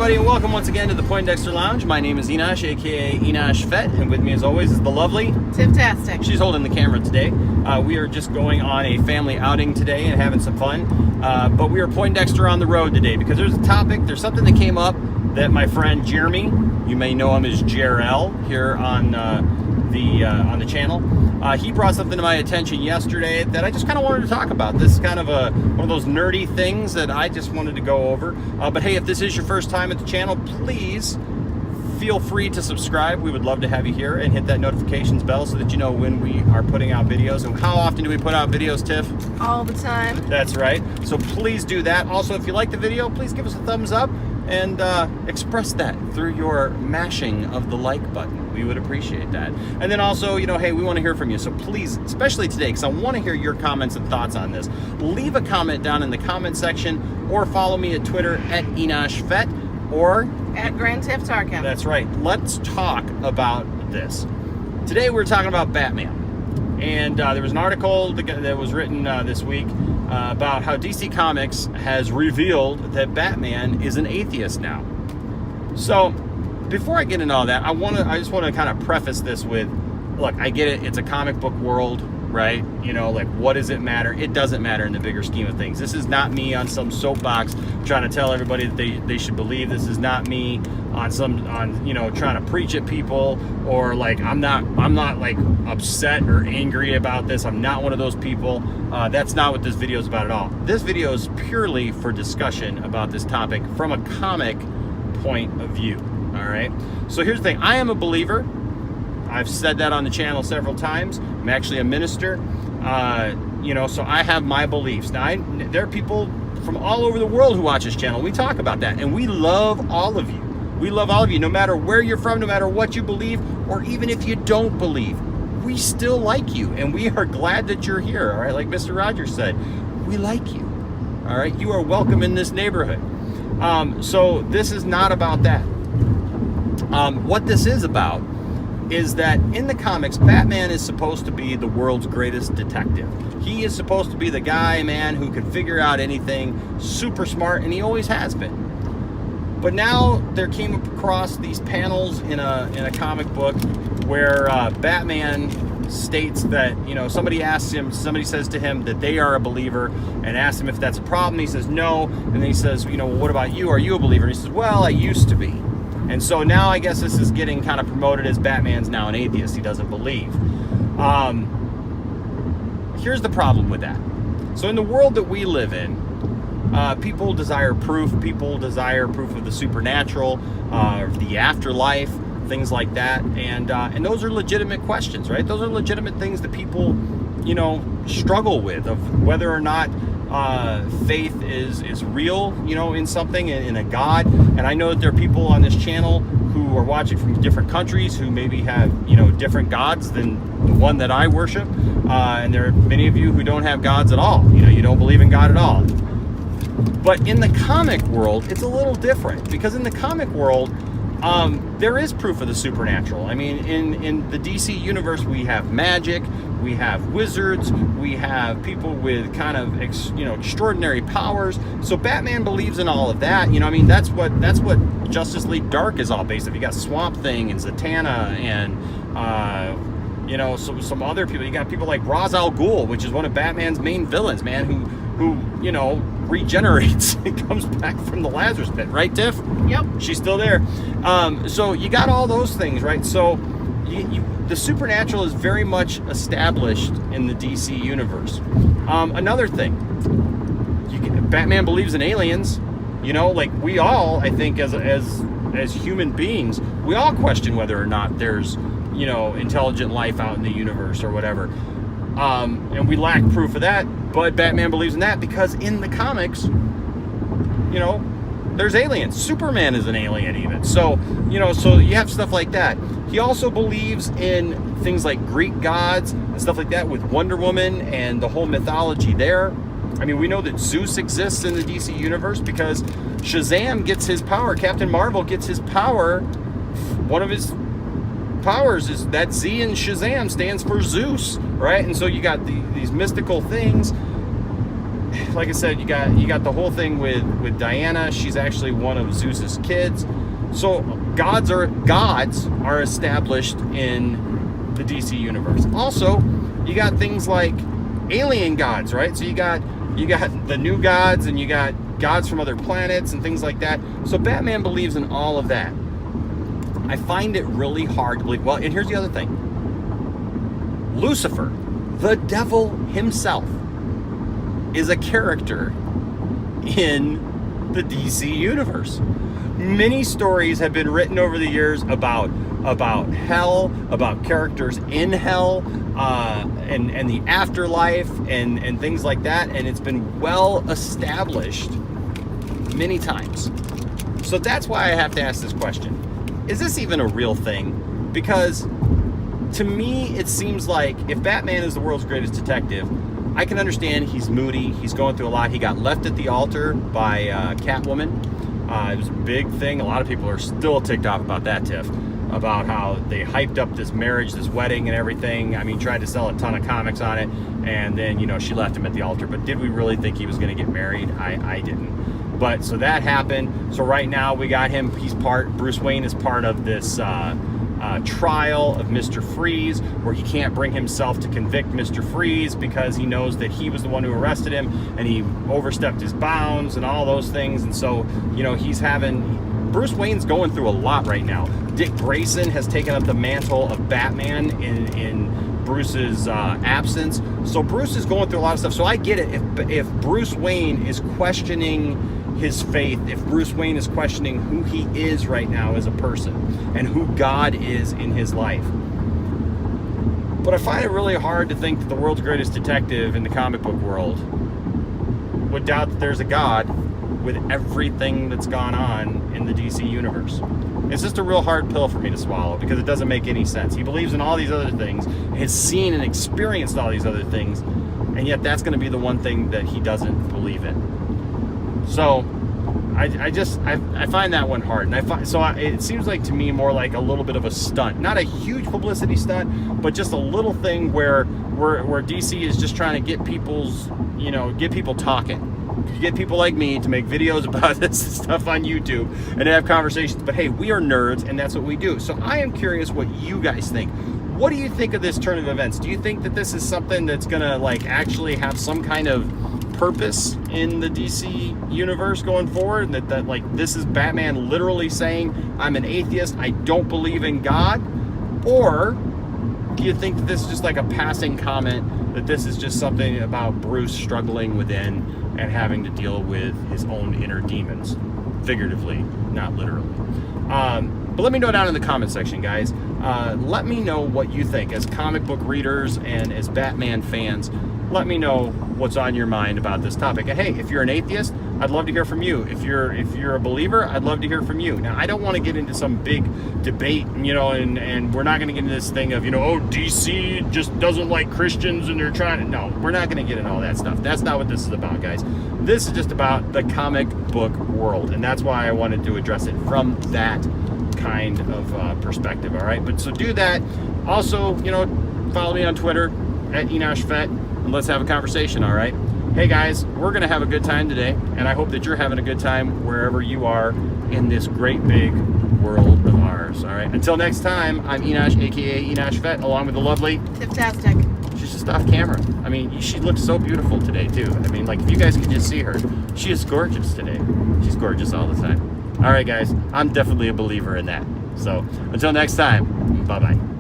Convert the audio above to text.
everybody, and welcome once again to the Poindexter Lounge. My name is Enosh, aka Enosh Fett, and with me as always is the lovely Tiftastic. She's holding the camera today. We are just going on a family outing today and having some fun. But we are Poindexter on the road today because there's a topic, there's something that came up that my friend Jeremy, you may know him as JRL here on the channel. He brought something to my attention yesterday that I just kind of wanted to talk about. This is kind of one of those nerdy things that I just wanted to go over. But hey, if this is your first time at the channel, please feel free to subscribe. We would love to have you here, and hit that notifications bell so that you know when we are putting out videos. And how often do we put out videos, Tiff? All the time. That's right. So please do that. Also, if you like the video, please give us a thumbs up and express that through your mashing of the like button. We would appreciate that. And then also, you know, hey, we want to hear from you. So please, especially today, because I want to hear your comments and thoughts on this, leave a comment down in the comment section, or follow me at Twitter at Enosh Fett, or at Grand Tiff Tarkin. That's right. Let's talk about this. Today we're talking about Batman. And there was an article that was written this week about how DC Comics has revealed that Batman is an atheist now. So, before I get into all that, I just want to kind of preface this with, look, I get it, it's a comic book world, right? You know, like, what does it matter? It doesn't matter in the bigger scheme of things. This is not me on some soapbox trying to tell everybody that they should believe. This is not me on you know, trying to preach at people, or like I'm not like upset or angry about this. I'm not one of those people. That's not what this video is about at all. This video is purely for discussion about this topic from a comic point of view. All right. So here's the thing. I am a believer. I've said that on the channel several times. I'm actually a minister. You know, so I have my beliefs. Now, there are people from all over the world who watch this channel. We talk about that, and we love all of you. We love all of you, no matter where you're from, no matter what you believe, or even if you don't believe. We still like you, and we are glad that you're here. All right, like Mr. Rogers said, we like you. All right, you are welcome in this neighborhood. So this is not about that. What this is about is that in the comics, Batman is supposed to be the world's greatest detective. He is supposed to be the guy, man, who can figure out anything, super smart, and he always has been. But now there came across these panels in a comic book where Batman states that, you know, somebody says to him that they are a believer and asks him if that's a problem. He says no, and then he says, you know, well, what about you? Are you a believer? And he says, well, I used to be. And so now I guess this is getting kind of promoted as Batman's now an atheist. He doesn't believe. Here's the problem with that. So in the world that we live in, people desire proof. People desire proof of the supernatural, the afterlife, things like that. And those are legitimate questions, right? Those are legitimate things that people, you know, struggle with, of whether or not faith is real, you know, in something, in a God. And I know that there are people on this channel who are watching from different countries who maybe have, you know, different gods than the one that I worship. And there are many of you who don't have gods at all. You know, you don't believe in God at all. But in the comic world, it's a little different, because in the comic world, there is proof of the supernatural. I mean, in the DC universe, we have magic, we have wizards, we have people with kind of extraordinary powers. So Batman believes in all of that. You know, I mean, that's what Justice League Dark is all based on. You got Swamp Thing and Zatanna and you know, some other people. You got people like Ra's al Ghul, which is one of Batman's main villains, man, who you know, regenerates and comes back from the Lazarus pit, right, Tiff? Yep. She's still there. So you got all those things, right? So the supernatural is very much established in the DC universe. Another thing, Batman believes in aliens. You know, like we all, I think, as human beings, we all question whether or not there's, you know, intelligent life out in the universe or whatever. And we lack proof of that, but Batman believes in that because in the comics, you know, there's aliens. Superman is an alien even. So, you know, so you have stuff like that. He also believes in things like Greek gods and stuff like that, with Wonder Woman and the whole mythology there. I mean, we know that Zeus exists in the DC universe because Shazam gets his power. Captain Marvel gets his power. One of his powers is that Z in Shazam stands for Zeus, right? And so you got these mystical things. like I said, you got the whole thing with Diana. She's actually one of Zeus's kids. So gods are established in the DC universe. Also, you got things like alien gods, right? So you got the new gods, and you got gods from other planets and things like that. So Batman believes in all of that. I find it really hard to believe. Well, and here's the other thing. Lucifer, the devil himself, is a character in the DC universe. Many stories have been written over the years about hell, about characters in hell, and the afterlife, and things like that, and it's been well established many times. So that's why I have to ask this question. Is this even a real thing? Because to me, it seems like if Batman is the world's greatest detective, I can understand he's moody, he's going through a lot. He got left at the altar by Catwoman. It was a big thing. A lot of people are still ticked off about that, Tiff, about how they hyped up this marriage, this wedding and everything. I mean, tried to sell a ton of comics on it, and then, she left him at the altar. But did we really think he was going to get married? I didn't. But so that happened. So right now we got him. Bruce Wayne is part of this trial of Mr. Freeze, where he can't bring himself to convict Mr. Freeze because he knows that he was the one who arrested him, and he overstepped his bounds and all those things. And so, Bruce Wayne's going through a lot right now. Dick Grayson has taken up the mantle of Batman in Bruce's absence. So Bruce is going through a lot of stuff. So I get it. If Bruce Wayne is questioning his faith, if Bruce Wayne is questioning who he is right now as a person and who God is in his life. But I find it really hard to think that the world's greatest detective in the comic book world would doubt that there's a God with everything that's gone on in the DC universe. It's just a real hard pill for me to swallow because it doesn't make any sense. He believes in all these other things, has seen and experienced all these other things, and yet that's going to be the one thing that he doesn't believe in. So I find that one hard, and it seems like to me more like a little bit of a stunt, not a huge publicity stunt, but just a little thing where DC is just trying to get people talking. Get people like me to make videos about this stuff on YouTube and have conversations. But hey, we are nerds, and that's what we do. So I am curious what you guys think. What do you think of this turn of events? Do you think that this is something that's gonna actually have some kind of purpose in the DC universe going forward, and that this is Batman literally saying, I'm an atheist, I don't believe in God? Or do you think that this is just like a passing comment, that this is just something about Bruce struggling within and having to deal with his own inner demons, figuratively, not literally? But let me know down in the comment section, guys. Let me know what you think as comic book readers and as Batman fans. Let me know what's on your mind about this topic. And hey, if you're an atheist, I'd love to hear from you. If you're a believer, I'd love to hear from you. Now, I don't want to get into some big debate, and we're not going to get into this thing of, DC just doesn't like Christians and they're trying to... No, we're not going to get into all that stuff. That's not what this is about, guys. This is just about the comic book world, and that's why I wanted to address it from that kind of perspective, all right? But so do that. Also, follow me on Twitter at EnoshVet, and let's have a conversation, all right? Hey guys, we're gonna have a good time today, and I hope that you're having a good time wherever you are in this great big world of ours, all right? Until next time, I'm Enosh, aka EnoshVet, along with the lovely Tiftastic. She's just off camera. I mean, she looks so beautiful today too. I mean, if you guys could just see her, she is gorgeous today. She's gorgeous all the time. All right, guys, I'm definitely a believer in that. So until next time, bye-bye.